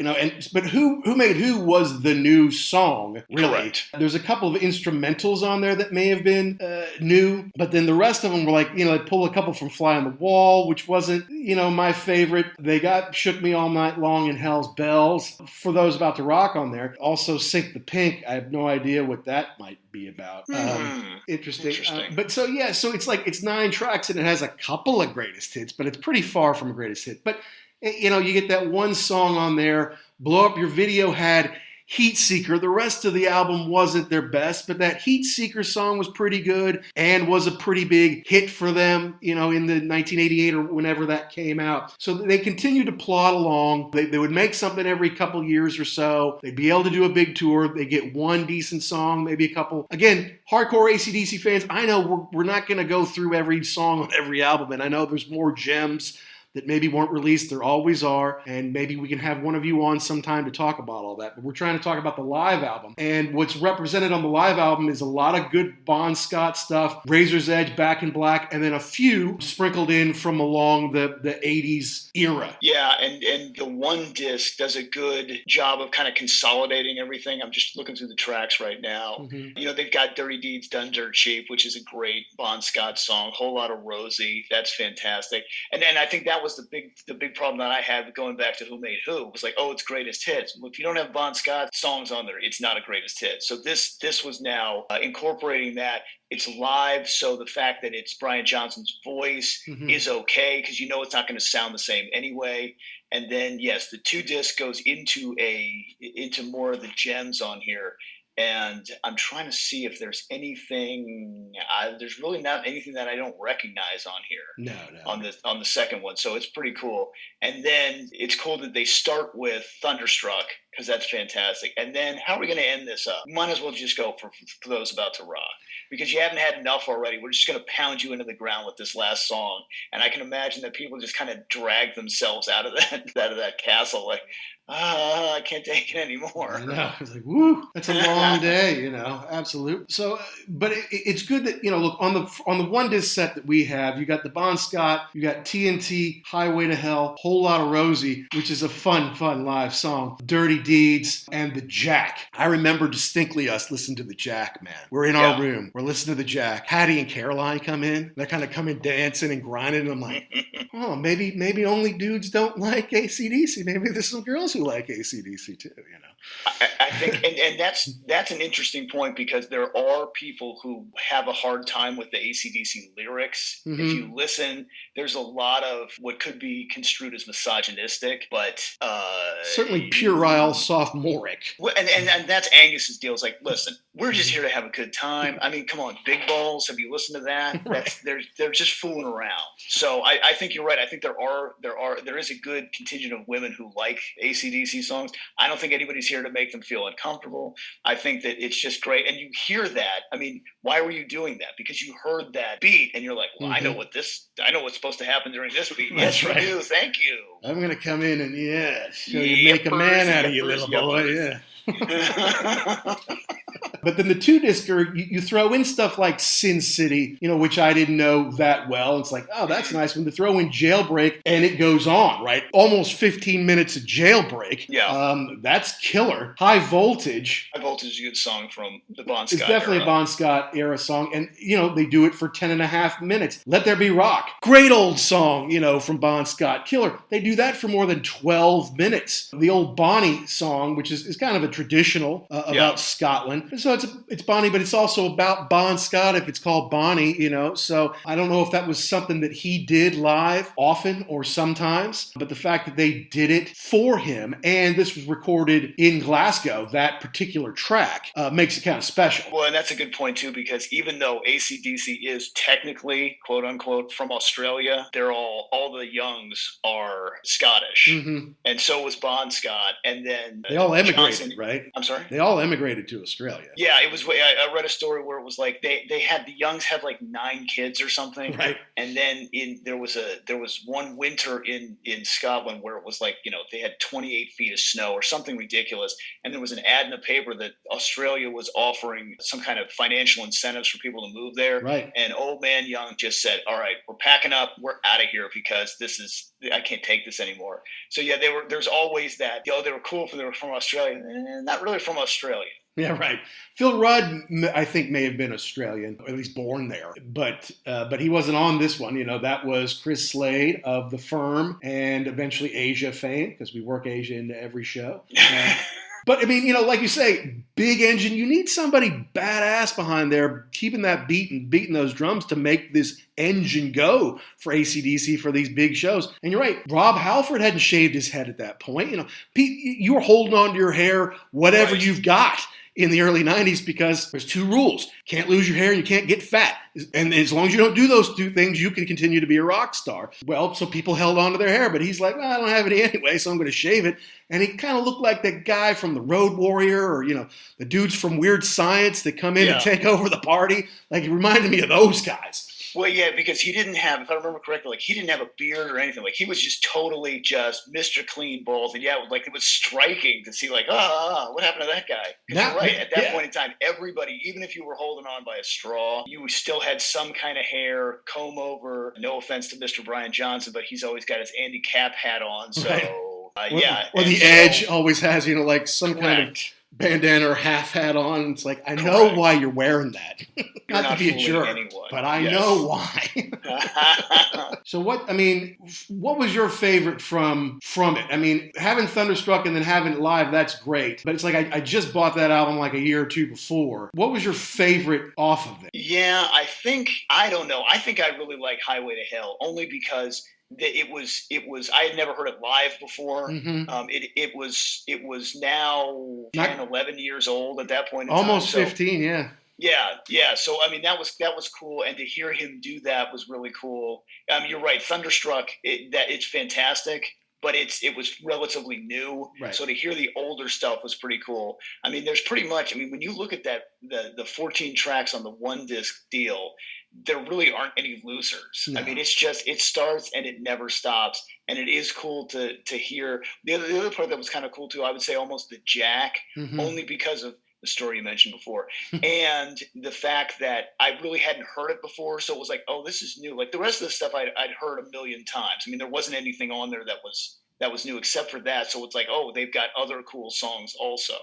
But who made who was the new song, really. Correct. There's a couple of instrumentals on there that may have been new, but then the rest of them were like, they pull a couple from Fly on the Wall, which wasn't, my favorite. They got Shook Me All Night Long and Hell's Bells. For those about to rock on there. Also Sink the Pink. I have no idea what that might be about. Interesting. So it's 9 tracks and it has a couple of greatest hits, but it's pretty far from a greatest hit. But you get that one song on there. Blow Up Your Video had Heat Seeker. The rest of the album wasn't their best, but that Heat Seeker song was pretty good and was a pretty big hit for them, in the 1988 or whenever that came out. So they continued to plod along. They would make something every couple years or so. They'd be able to do a big tour. They get one decent song, maybe a couple. Again, hardcore AC/DC fans, I know we're not going to go through every song on every album, and I know there's more gems that maybe weren't released. There always are. And maybe we can have one of you on sometime to talk about all that. But we're trying to talk about the live album. And what's represented on the live album is a lot of good Bon Scott stuff, Razor's Edge, Back in Black, and then a few sprinkled in from along the 80s era. Yeah, and the one disc does a good job of kind of consolidating everything. I'm just looking through the tracks right now. They've got Dirty Deeds Done Dirt Cheap, which is a great Bon Scott song. Whole Lot of Rosie. That's fantastic. And I think that was the big problem that I had going back to Who Made Who. It was like, oh, it's greatest hits. Well, if you don't have Bon Scott songs on there, it's not a greatest hit. So this was now incorporating that. It's live, so the fact that it's Brian Johnson's voice is okay because it's not going to sound the same anyway. And then yes, the 2 disc goes into more of the gems on here. And I'm trying to see if there's anything. There's really not anything that I don't recognize on here. No. On the second one, so it's pretty cool. And then it's cool that they start with Thunderstruck because that's fantastic. And then how are we going to end this up? Might as well just go for those about to rock because you haven't had enough already. We're just going to pound you into the ground with this last song. And I can imagine that people just kind of drag themselves out of that castle like. I can't take it anymore. I know. It's like, woo, that's a long day, absolutely. So, but it's good that, look, on the one disc set that we have, you got the Bon Scott, you got TNT, Highway to Hell, Whole Lot of Rosie, which is a fun live song, Dirty Deeds, and the Jack. I remember distinctly us listening to the Jack, man. We're in our room. We're listening to the Jack. Hattie and Caroline come in. They kind of come in dancing and grinding. And I'm like, oh, maybe only dudes don't like AC/DC. Maybe there's some girls who like AC/DC too, I think, and that's an interesting point because there are people who have a hard time with the AC/DC lyrics. If you listen, there's a lot of what could be construed as misogynistic, but certainly puerile, sophomoric. And that's Angus's deal. It's like, listen, we're just here to have a good time. I mean, come on, Big Balls. Have you listened to that? They're just fooling around. So I think you're right. I think there is a good contingent of women who like AC/DC songs. I don't think anybody's here to make them feel uncomfortable. I think that it's just great. And you hear that. I mean, why were you doing that? Because you heard that beat and you're like, well, I know what's supposed to happen during this beat. Yes, you do. Thank you. I'm going to come in and make a man out of you, little boy. Yeah. But then the 2 discer, you throw in stuff like Sin City, which I didn't know that well. It's like, oh, that's nice. When they throw in Jailbreak and it goes on, right? Almost 15 minutes of Jailbreak. Yeah. That's killer. High Voltage. High Voltage is a good song from the Bon Scott It's definitely era. A Bon Scott era song. And, they do it for 10 and a half minutes. Let There Be Rock. Great old song, from Bon Scott. Killer. They do that for more than 12 minutes. The old Bonnie song, which is kind of a traditional about Scotland. So So it's Bonnie, but it's also about Bon Scott if it's called Bonnie, So I don't know if that was something that he did live often or sometimes, but the fact that they did it for him, and this was recorded in Glasgow, that particular track, makes it kind of special. Well, and that's a good point too, because even though AC/DC is technically, quote unquote, from Australia, they're all the Youngs are Scottish. Mm-hmm. And so was Bon Scott. And then they all emigrated, Johnson, right? I'm sorry? They all emigrated to Australia. Yeah, it was. I read a story where it was like the Youngs had like 9 kids or something, right? And then there was one winter in Scotland where it was like they had 28 feet of snow or something ridiculous, and there was an ad in the paper that Australia was offering some kind of financial incentives for people to move there, right? And old man Young just said, "All right, we're packing up, we're out of here because I can't take this anymore." So yeah, there's always that. They were cool if they were from Australia. Not really from Australia. Yeah, right. Phil Rudd, I think, may have been Australian, or at least born there, but he wasn't on this one. That was Chris Slade of The Firm and eventually Asia fame, because we work Asia into every show. But I mean, like you say, big engine. You need somebody badass behind there, keeping that beat and beating those drums to make this engine go for AC/DC for these big shows. And you're right, Rob Halford hadn't shaved his head at that point. Pete, you were holding on to your hair, whatever you've got in the early 90s, because there's 2 rules. Can't lose your hair and you can't get fat. And as long as you don't do those 2 things, you can continue to be a rock star. Well, so people held on to their hair, but he's like, I don't have any anyway, so I'm going to shave it. And he kind of looked like that guy from The Road Warrior, or, the dudes from Weird Science that come in and take over the party. Like, he reminded me of those guys. Well, yeah, because he didn't have, if I remember correctly, he didn't have a beard or anything. Like, he was just totally just Mr. Clean Balls. And it was striking to see, what happened to that guy? Because you're right, at that point in time, everybody, even if you were holding on by a straw, you still had some kind of hair, comb over. No offense to Mr. Brian Johnson, but he's always got his Andy Cap hat on. So, Or the Edge always has, some kind of bandana or half hat on. It's like, I know why you're wearing that. not to be a jerk, but I know why. So what was your favorite from it? I mean, having Thunderstruck and then having it live, that's great. But it's like, I just bought that album like a year or 2 before. What was your favorite off of it? Yeah, I don't know. I think I really like Highway to Hell, only because it was I had never heard it live before. Mm-hmm. It was now 10, 11 years old at that point in almost time. 15, yeah. Yeah. So I mean, that was cool, and to hear him do that was really cool. You're right, Thunderstruck. It's fantastic, but it was relatively new. Right. So to hear the older stuff was pretty cool. I mean, there's pretty much. I mean, when you look at that, the 14 tracks on the 1-disc deal, there really aren't any losers. No. I mean, it's just, it starts and it never stops. And it is cool to hear. The other part that was kind of cool too, I would say almost the jack, only because of the story you mentioned before. And the fact that I really hadn't heard it before. So it was like, oh, this is new. Like the rest of the stuff I'd heard a million times. I mean, there wasn't anything on there that was new except for that. So it's like, oh, they've got other cool songs also.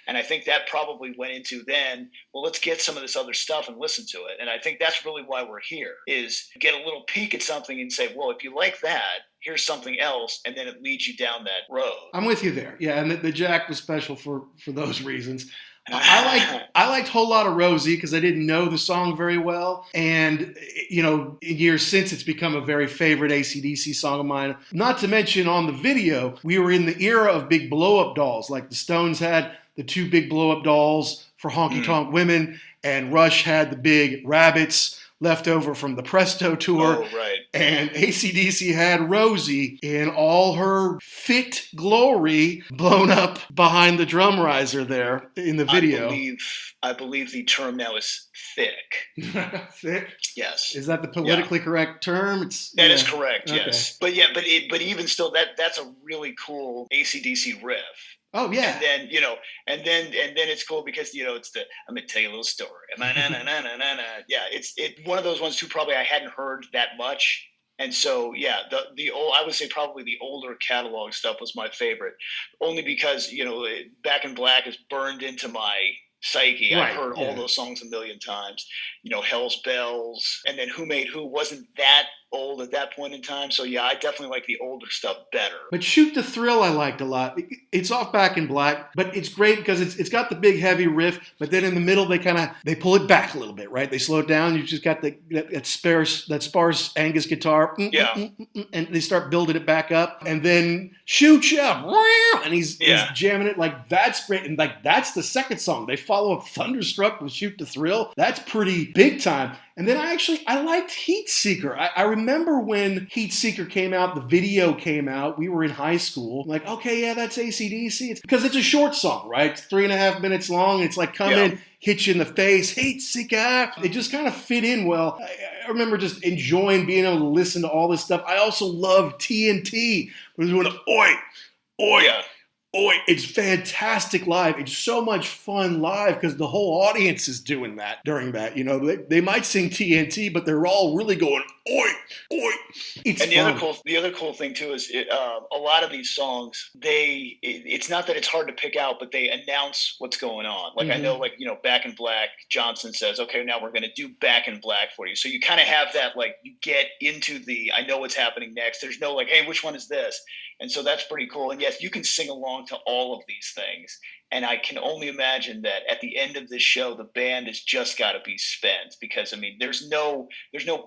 And I think that probably went into then, well, let's get some of this other stuff and listen to it. And I think that's really why we're here, is get a little peek at something and say, well, if you like that, here's something else. And then it leads you down that road. I'm with you there. Yeah. And the jack was special for those reasons. I liked Whole Lotta Rosie because I didn't know the song very well. And, in years since, it's become a very favorite AC/DC song of mine. Not to mention on the video, we were in the era of big blow-up dolls. Like the Stones had the 2 big blow-up dolls for Honky Tonk Women, and Rush had the big rabbits left over from the Presto tour. Oh, right. And AC/DC had Rosie in all her fit glory blown up behind the drum riser there in the video. I believe the term now is thick. Thick? Yes. Is that the politically correct term? That is correct, okay. Yes. But but even still, that's a really cool AC/DC riff. Oh yeah. And then and then it's cool because it's I'm gonna tell you a little story. Yeah, it's one of those ones too. Probably I hadn't heard that much, and so yeah, the old, I would say probably the older catalog stuff was my favorite, only because Back in Black is burned into my psyche. Right, I've heard all those songs a million times. Hell's Bells, and then Who Made Who wasn't that old at that point in time. So yeah, I definitely like the older stuff better. But Shoot the Thrill I liked a lot. It's off Back in Black, but it's great because it's got the big heavy riff, but then in the middle they pull it back a little bit, right? They slow it down. You just got that sparse Angus guitar, and they start building it back up, and then shoot ya, and he's jamming it like that's great, and like that's the second song. They follow up Thunderstruck with Shoot the Thrill. That's pretty big time. And then I liked Heat Seeker. I remember when Heat Seeker came out, the video came out, we were in high school. I'm like, okay, yeah, that's AC/DC. It's because it's a short song, right? It's 3.5 minutes long. It's like come in, hit you in the face, Heat Seeker. It just kind of fit in well. I remember just enjoying being able to listen to all this stuff. I also love TNT. We're doing oi, oi. Yeah. Oh, it's fantastic live. It's so much fun live because the whole audience is doing that during that. You know, they might sing TNT, but they're all really going, oi, oi. It's and the other cool thing too is a lot of these songs, it's not that it's hard to pick out, but they announce what's going on. Like I know, like, you know, Back in Black, Johnson says, okay, now we're going to do Back in Black for you. So you kind of have that, like, you get into I know what's happening next. There's no like, hey, which one is this? And so that's pretty cool. And yes, you can sing along to all of these things. And I can only imagine that at the end of this show, the band has just got to be spent because, I mean, there's no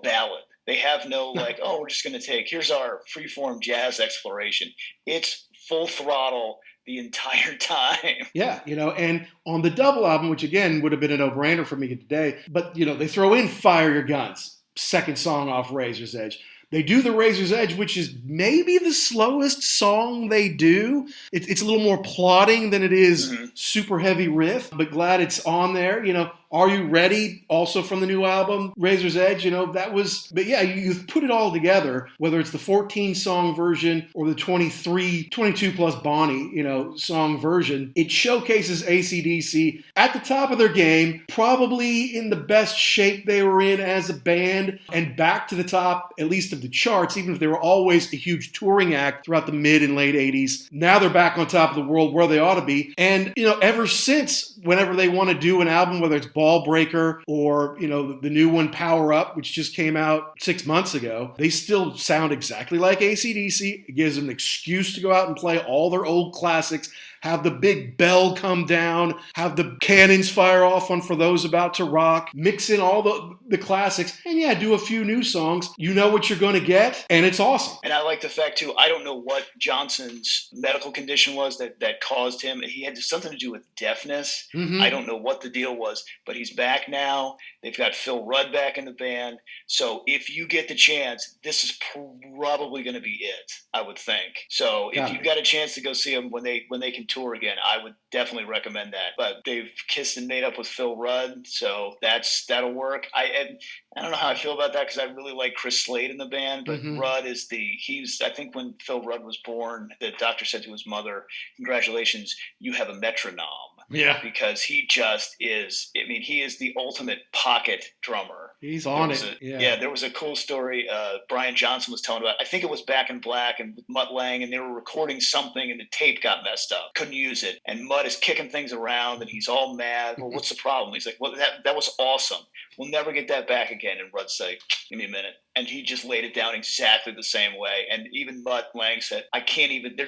ballad. They have no like, oh, we're just going to here's our freeform jazz exploration. It's full throttle the entire time. Yeah, you know, and on the double album, which again would have been a no-brainer for me today, but, you know, they throw in Fire Your Guns, second song off Razor's Edge. They do the Razor's Edge, which is maybe the slowest song they do. It's a little more plodding than it is super heavy riff, but glad it's on there. You know, Are You Ready? Also from the new album, Razor's Edge, you know, but yeah, you put it all together, whether it's the 14-song version or the 22 plus Bonnie, you know, song version. It showcases AC/DC at the top of their game, probably in the best shape they were in as a band, and back to the top, at least of the charts, even if they were always a huge touring act throughout the mid and late 80s. Now they're back on top of the world where they ought to be. And, you know, ever since, whenever they want to do an album, whether it's Ball Breaker or, you know, the new one, Power Up, which just came out 6 months ago, they still sound exactly like AC/DC. It gives them an excuse to go out and play all their old classics, have the big bell come down, have the cannons fire off on For Those About to Rock, mix in all the classics, and yeah, do a few new songs. You know what you're going to get, and it's awesome. And I like the fact, too, I don't know what Johnson's medical condition was that caused him. He had something to do with deafness. I don't know what the deal was, but he's back now. They've got Phil Rudd back in the band. So if you get the chance, this is probably going to be it, I would think. So if you've got a chance to go see them when they can tour again, I would definitely recommend that. But they've kissed and made up with Phil Rudd, so that'll work. I don't know how I feel about that because I really like Chris Slade in the band, but Rudd I think when Phil Rudd was born, the doctor said to his mother, "Congratulations, you have a metronome." Yeah. Because he just is, I mean, he is the ultimate pocket drummer. He's on it. There was a cool story Brian Johnson was telling about. I think it was Back in Black and with Mutt Lange, and they were recording something and the tape got messed up. Couldn't use it. And Mutt is kicking things around and he's all mad. Well, what's the problem? He's like, well, that was awesome. We'll never get that back again. And Rudd's like, give me a minute. And he just laid it down exactly the same way. And even Mutt Lange said,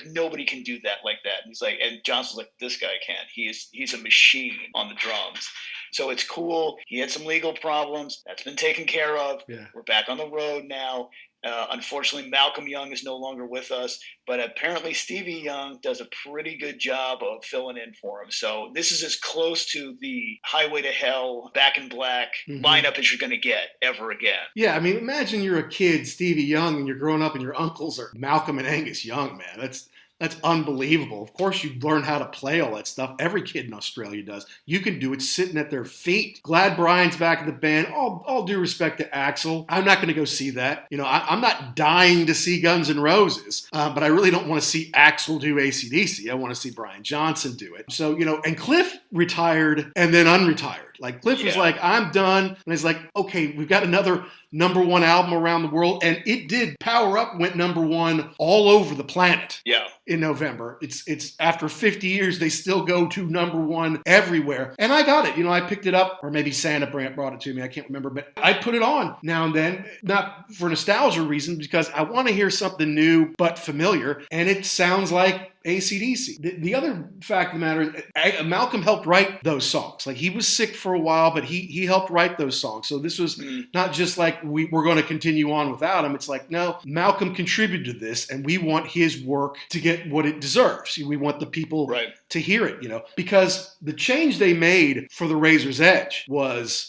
nobody can do that like that. And he's like, and Johnson's like, this guy can. He's a machine on the drums. So it's cool. He had some legal problems. That's been taken care of. Yeah. We're back on the road now. Unfortunately, Malcolm Young is no longer with us, but apparently Stevie Young does a pretty good job of filling in for him. So this is as close to the Highway to Hell, Back in Black lineup as you're going to get ever again. Yeah, I mean, imagine you're a kid, Stevie Young, and you're growing up and your uncles are Malcolm and Angus Young, man. That's unbelievable. Of course, you learn how to play all that stuff. Every kid in Australia does. You can do it sitting at their feet. Glad Brian's back in the band. All due respect to Axl. I'm not going to go see that. You know, I'm not dying to see Guns N' Roses, but I really don't want to see Axl do AC/DC. I want to see Brian Johnson do it. So, you know, and Cliff retired and then unretired. Like Cliff was like, I'm done. And he's like, okay, we've got another number one album around the world. And it did. Power Up went number one all over the planet. Yeah. In November. It's after 50 years, they still go to number one everywhere. And I got it. You know, I picked it up, or maybe Santa Brant brought it to me. I can't remember, but I put it on now and then, not for nostalgia reasons, because I want to hear something new but familiar. And it sounds like AC/DC. The other fact of the matter is Malcolm helped write those songs. Like, he was sick for a while, but he helped write those songs. So this was not just like we're going to continue on without him. It's like, no, Malcolm contributed to this, and we want his work to get what it deserves. We want the people to hear it, you know, because the change they made for the Razor's Edge was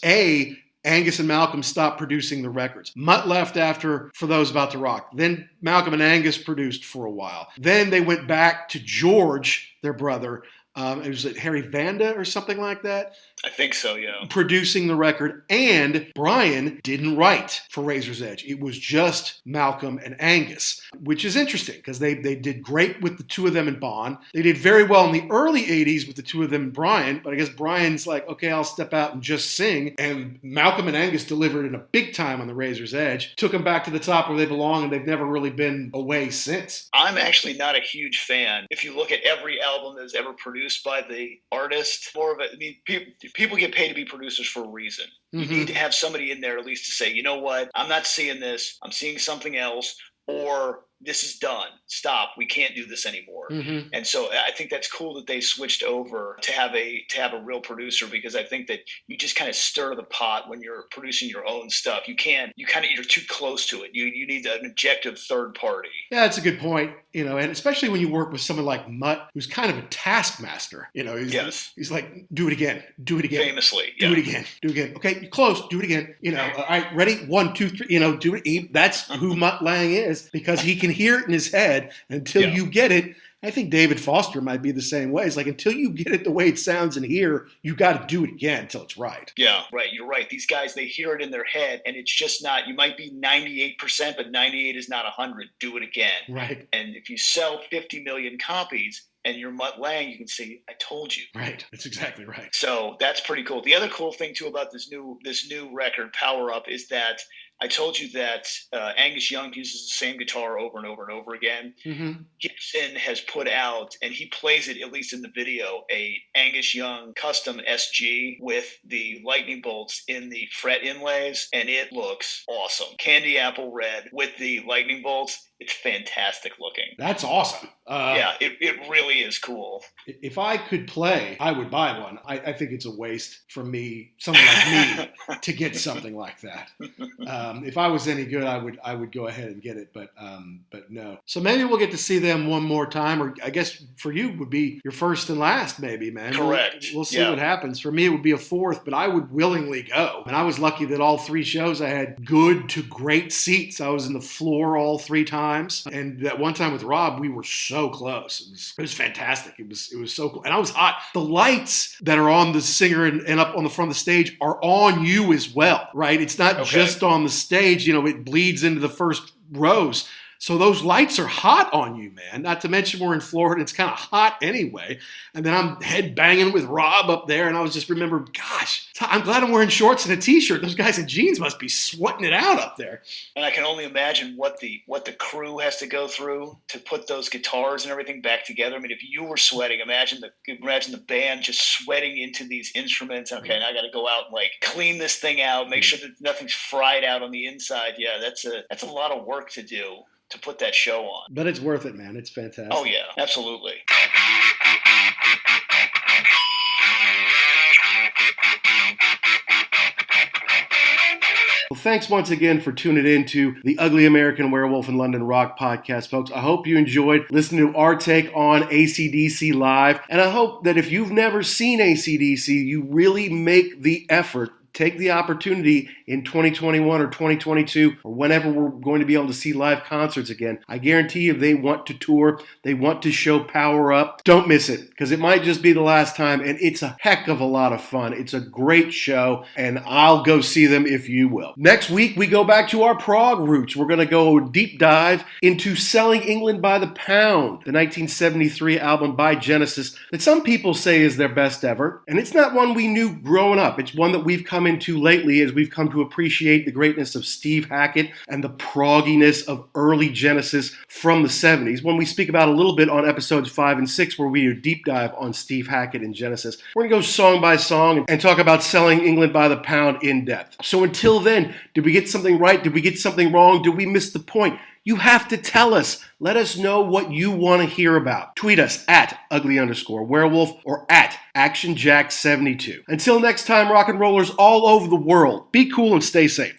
Angus and Malcolm stopped producing the records. Mutt left after For Those About to Rock. Then Malcolm and Angus produced for a while. Then they went back to George, their brother. It was Harry Vanda or something like that. I think so, yeah. Producing the record. And Brian didn't write for Razor's Edge. It was just Malcolm and Angus, which is interesting because they did great with the two of them in Bond. They did very well in the early 80s with the two of them and Brian, but I guess Brian's like, okay, I'll step out and just sing. And Malcolm and Angus delivered in a big time on the Razor's Edge, took them back to the top where they belong, and they've never really been away since. I'm actually not a huge fan. If you look at every album that was ever produced by the artist, more of it, I mean, people get paid to be producers for a reason. You need to have somebody in there at least to say, you know what, I'm not seeing this, I'm seeing something else, or this is done. Stop. We can't do this anymore. And so I think that's cool that they switched over to have a real producer, because I think that you just kind of stir the pot when you're producing your own stuff. You're too close to it. You need an objective third party. Yeah, that's a good point. You know, and especially when you work with someone like Mutt, who's kind of a taskmaster. You know, he's like, do it again. Famously. Do it again. Okay, you're close. Do it again. You know, all right, ready? 1, 2, 3. You know, do it. That's who Mutt Lange is, because he can hear it in his head until you get it. I think David Foster might be the same way. It's like, until you get it the way it sounds in here, you got to do it again until it's right. Yeah, right. You're right. These guys, they hear it in their head, and it's just not, you might be 98%, but 98 is not 100. Do it again. Right. And if you sell 50 million copies and you're Mutt Lange, you can say, I told you. Right. That's exactly right. So that's pretty cool. The other cool thing, too, about this new record, Power Up, is that I told you that Angus Young uses the same guitar over and over and over again. Gibson has put out, and he plays it, at least in the video, a Angus Young custom SG with the lightning bolts in the fret inlays, and it looks awesome. Candy apple red with the lightning bolts. It's fantastic looking. That's awesome. Yeah, it really is cool. If I could play, I would buy one. I think it's a waste for someone like me, to get something like that. If I was any good, I would go ahead and get it, but no. So maybe we'll get to see them one more time, or I guess for you would be your first and last, maybe, man. Correct. We'll see what happens. For me, it would be a fourth, but I would willingly go. And I was lucky that all 3 shows I had good to great seats. I was in the floor all 3 times. And that one time with Rob, we were so close. It was fantastic. It was so cool. And I was hot. The lights that are on the singer and up on the front of the stage are on you as well, right? It's not just on the stage. You know, it bleeds into the first rows. So those lights are hot on you, man. Not to mention we're in Florida. It's kind of hot anyway. And then I'm head banging with Rob up there. And I was just remembering, gosh, I'm glad I'm wearing shorts and a T-shirt. Those guys in jeans must be sweating it out up there. And I can only imagine what the crew has to go through to put those guitars and everything back together. I mean, if you were sweating, imagine the band just sweating into these instruments. Okay, now I got to go out and like clean this thing out, make sure that nothing's fried out on the inside. Yeah, that's a lot of work to do to put that show on. But it's worth it, man. It's fantastic. Oh, yeah, absolutely. Well, thanks once again for tuning in to the Ugly American Werewolf in London Rock podcast, folks. I hope you enjoyed listening to our take on AC/DC live. And I hope that if you've never seen AC/DC, you really make the effort take the opportunity in 2021 or 2022 or whenever we're going to be able to see live concerts again. I guarantee you they want to tour. They want to show Power Up. Don't miss it, because it might just be the last time, and it's a heck of a lot of fun. It's a great show, and I'll go see them if you will. Next week, we go back to our prog roots. We're going to go deep dive into Selling England by the Pound, the 1973 album by Genesis that some people say is their best ever. And it's not one we knew growing up. It's one that we've come into lately as we've come to appreciate the greatness of Steve Hackett and the progginess of early Genesis from the 70s. When we speak about a little bit on episodes 5 and 6, where we do a deep dive on Steve Hackett and Genesis, we're going to go song by song and talk about Selling England by the Pound in depth. So until then, did we get something right? Did we get something wrong? Did we miss the point? You have to tell us. Let us know what you want to hear about. Tweet us at ugly_werewolf or at ActionJack72. Until next time, rock and rollers all over the world, be cool and stay safe.